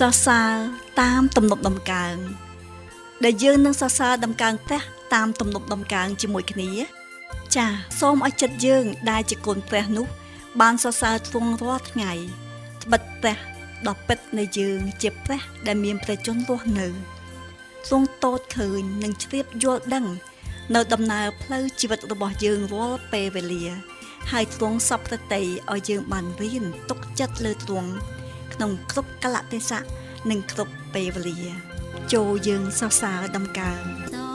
សរសើរតាមទំនុកដំកើងដែលយើងនឹងសរសើរដំកើងព្រះតាមទំនុកដំកើងជាមួយគ្នាចា៎សូមឲ្យចិត្តយើងដែលជាកូនព្រះនោះបានសរសើរទ្រង់រាល់ថ្ងៃត្បិតព្រះដ៏ពិតនៃយើងជាព្រះដែលមានព្រះជន្មរស់នៅទ្រង់តូចឃើញនិងជ្រាបយល់ដឹងនៅដំណើរផ្លូវជីវិតរបស់យើងរាល់ពេលវេលាហើយទ្រង់សពប្រតិឲ្យយើងបានរៀនទុកចិត្តលើទ្រង់ក្នុងគ្រប់កលៈទេសៈនិងគ្រប់ពេលវេលាចូលយើងសរសើរដំកើង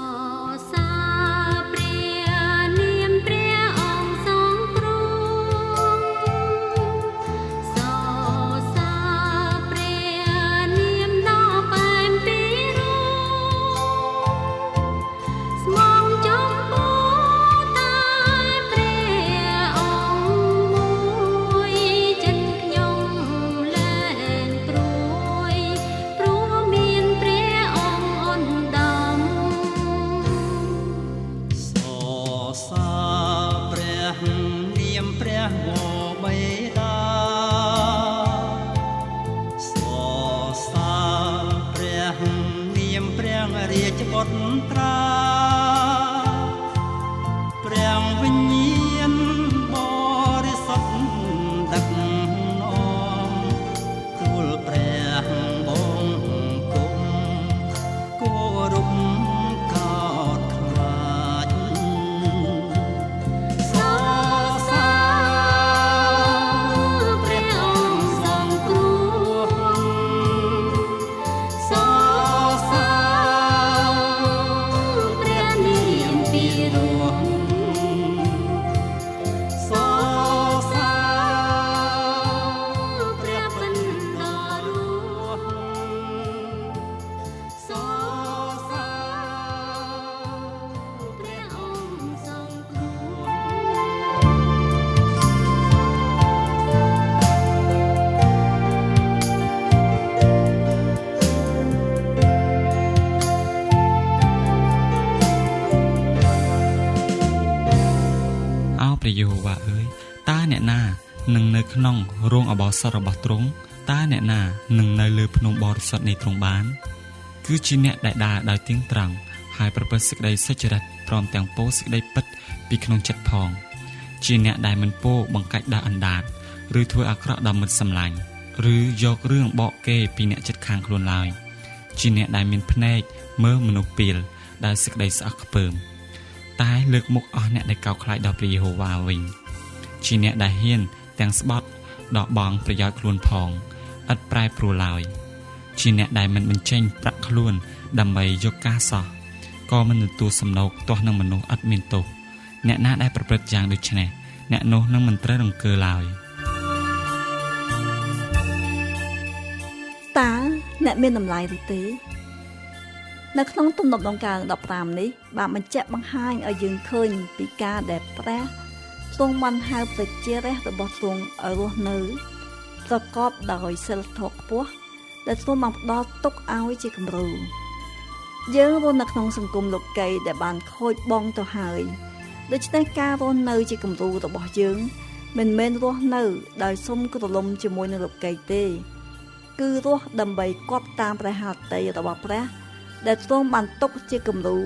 ព្រះយេហូវ៉ាអើយតើអ្នកណានឹងនៅក្នុងរោងអបោសុតរបស់ទ្រង់តើអ្នកណានឹងនៅលើភ្នំបរិសុទ្ធនៃទ្រង់បានគឺជាអ្នកដែលដើរដោយទៀងត្រង់ហើយប្រព្រឹត្តសេចក្តីសុចរិតព្រមទាំងពោលសេចក្តីពិតពីក្នុងចិត្តផងជាអ្នកដែលមិនពោលបង្កាច់ដល់អណ្ដាតឬធ្វើអាក្រក់ដល់មិត្តសម្លាញ់ឬយករឿងបកគេពីអ្នកចិត្តខាងខ្លួនឡើយជាអ្នកដែលមានភ្នែកមើលមនុស្សពីលដែលសេចក្តីស្អប់ខ្ពើមតែលើកមុខអស់អ្នកដែលកោតខ្លាចដល់ព្រះយេហូវ៉ាវិញជាអ្នកដែលហ៊ានទាំងស្បត់ដកបង់ប្រយោជន៍ខ្លួនផងឥតប្រែប្រួលឡើយជាអ្នកដែលមិនបញ្ចេញប្រាក់ខ្លួនដើម្បីយកការសោះក៏មិនទទួលសំណូកទាស់នឹងមនុស្សឥតមានទោសអ្នកណាដែលប្រព្រឹត្តយ៉ាងដូចនេះអ្នកនោះនឹងមិនត្រូវរង្គើឡើយតើអ្នកមានតម្លៃឬទេនៅក្នុងទំនុកដំកើង15នេះបានបញ្ជាក់បង្ហាញឲ្យយើងឃើញពីការដែលព្រះទ្រង់បានហៅប្រជារាស្ត្ររបស់ទ្រង់ឲ្យរស់នៅប្រកបដោយសីលធម៌ខ្ពស់ដែលទ្រង់បានផ្ដល់ទុកឲ្យជាគំរូយើងរស់នៅក្នុងសង្គមលោកីដែលបានខូចបង់ទៅហើយដូច្នេះការរស់នៅជាគំរូរបស់យើងមិនមែនរស់នៅដោយសុំក្រឡុំជាមួយនឹងលោកីទេគឺរស់ដើម្បីគប់តាមព្រះហឫទ័យរបស់ព្រះដែលទ្រង់បានទុកជាគំរូ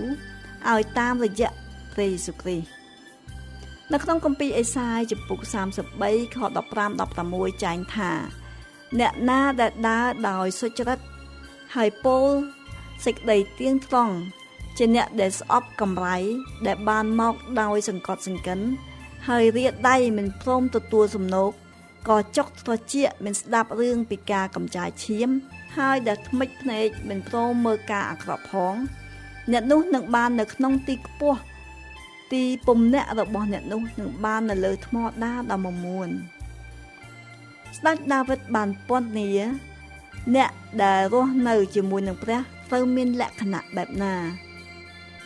ឲ្យតាមរយៈព្រះយេស៊ូវគ្រីស្ទនៅក្នុងគម្ពីរអេសាយចំពុក33ខ15-16ចែងថាអ្នកណាដែលដើរដោយសុចរិតហើយពោលសេចក្តីទៀងត្រង់ជាអ្នកដែលស្អប់កម្រៃដែលបានមកដោយសង្កត់សង្កិនហើយរាដៃមិនព្រមទទួលសំណូកក៏ចុកត្រចៀកមិនស្ដាប់រឿងពីការកំចាយឈាមហើយដែលថ្មិចភ្នែកមិនព្រមមើលការអាក្រក់ផងអ្នកនោះនឹងបាននៅក្នុងទីខ្ពស់ទីពំនាក់របស់អ្នកនោះនឹងបាននៅលើថ្មដាដ៏មមួនស្ដេចដាវីតបានពន្យាអ្នកដែលរស់នៅជាមួយនឹងព្រះត្រូវមានលក្ខណៈបែបណា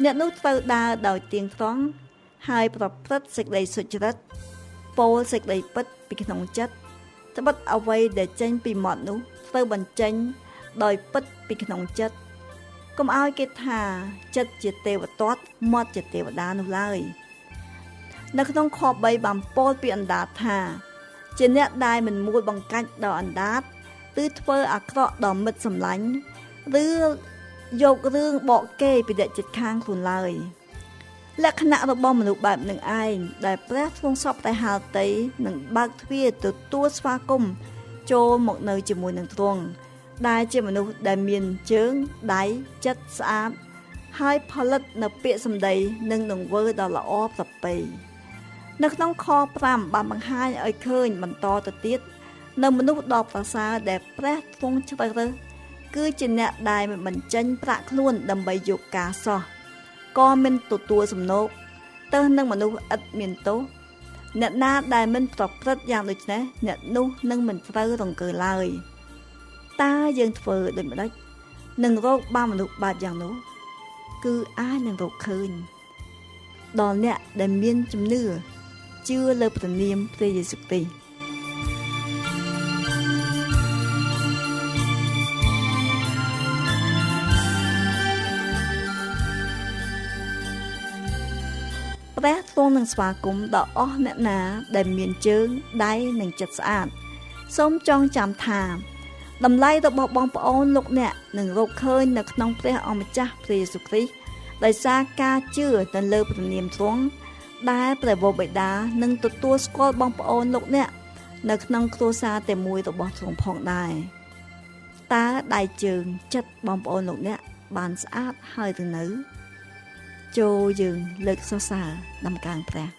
អ្នកនោះត្រូវដើរដោយទៀងត្រង់ហើយប្រព្រឹត្តសេចក្តីសុចរិតពោលសេចក្តីពិតពីក្នុងចិត្តត្បិតអ្វីដែលចេញពីមាត់នោះត្រូវបញ្ចេញដោយពិតពីក្នុងចិត្តកុំឲ្យគេថាចិត្តជាទេវទត្តមាត់ជាទេវតានោះឡើយនៅក្នុងខ3បានពោលពីអណ្ដាតថាជាអ្នកដែលមិនមួយបង្កាច់ដល់អណ្ដាតទ ឬធ្វើអាក្រក់ដល់មិត្តសម្លាញ់ឬយករឿងបកគេពីអ្នកជិតខាងខ្លួនឡើយលក្ខណៈរបស់មនុស្សបែបនឹងឯងដែលព្រះទ្រង់សពតែហាលតីនឹងបើកទ្វារទទួលស្វាគមន៍ចូលមកនៅជាមួយនឹងទ្រង់ដែលជាមនុស្សដែលមានជើងដៃចិត្តស្អាតហើយផលិតនៅពាក្យសម្ដីនិងដង្វើដ៏ល្អប្រពៃនៅក្នុងខ5បានបង្ហាញឲ្យឃើញបន្តទៅទៀតនៅមនុស្សដ៏ប្រសើរដែលព្រះទ្រង់ជ្រើសរើសគឺជាអ្នកដែលមិនបញ្ចេញប្រាក់ខ្លួនដើម្បីយកការសោះក៏មិនទទួលសំណូកទៅនឹងមនុស្សឥតមានទោសអ្នកណាដែលមិនប្រព្រឹត្តយ៉ាងដូចនេះអ្នកនោះនឹងមិនត្រូវរង្គើឡើយតើយើងធ្វើដូចម្ដេចនឹងរកបានមនុស្សបែបយ៉ាងនោះគឺអាចនឹងរកឃើញដល់អ្នកដែលមានជំនឿជឿលើព្រះនាមព្រះយេស៊ូវគ្រីស្ទព្រះទ្រង់នឹងស្វាគមន៍ដល់អស់អ្នកណាដែលមានជើងដៃនិងចិត្តស្អាតសូមចងចាំថាតម្លៃរបស់បងប្អូនលោកអ្នកនឹងរកឃើញនៅក្នុងព្រះអម្ចាស់ព្រះយេស៊ូវគ្រីស្ទដោយសារការជឿទៅលើព្រះនាមទ្រង់ដែលព្រះវរបិតានឹងទទួលស្គាល់បងប្អូនលោកអ្នកនៅក្នុងគ្រួសារតែមួយរបស់ទ្រង់ផងដែរតើដៃជើងចិត្តបងប្អូនលោកអ្នកបានស្អាតហើយឬនៅចូលយើងលើកសរសើរដំណើរព្រះ